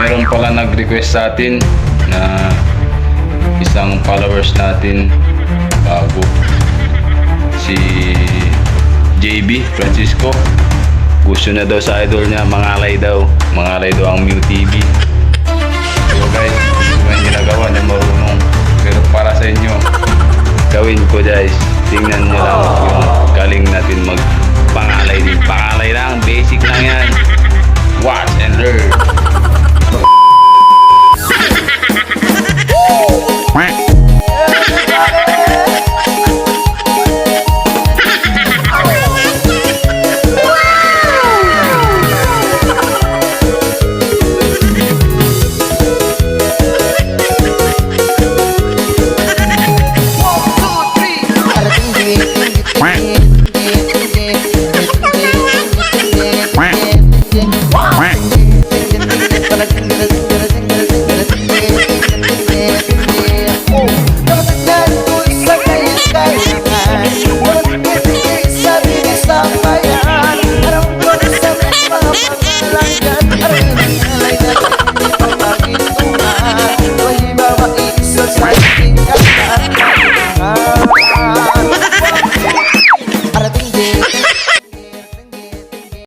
mayroon pala nag-request sa atin na isang followers natin bago, si JB Francisco. Gusto na daw sa idol niya, mangalay daw ang Mew TV. So guys, kung yung ginagawa niya marunong, pero para sa inyo gawin ko guys, tingnan nyo lang yung galing natin mag pangalay din. Pangalay lang, basic lang yan, watch and learn.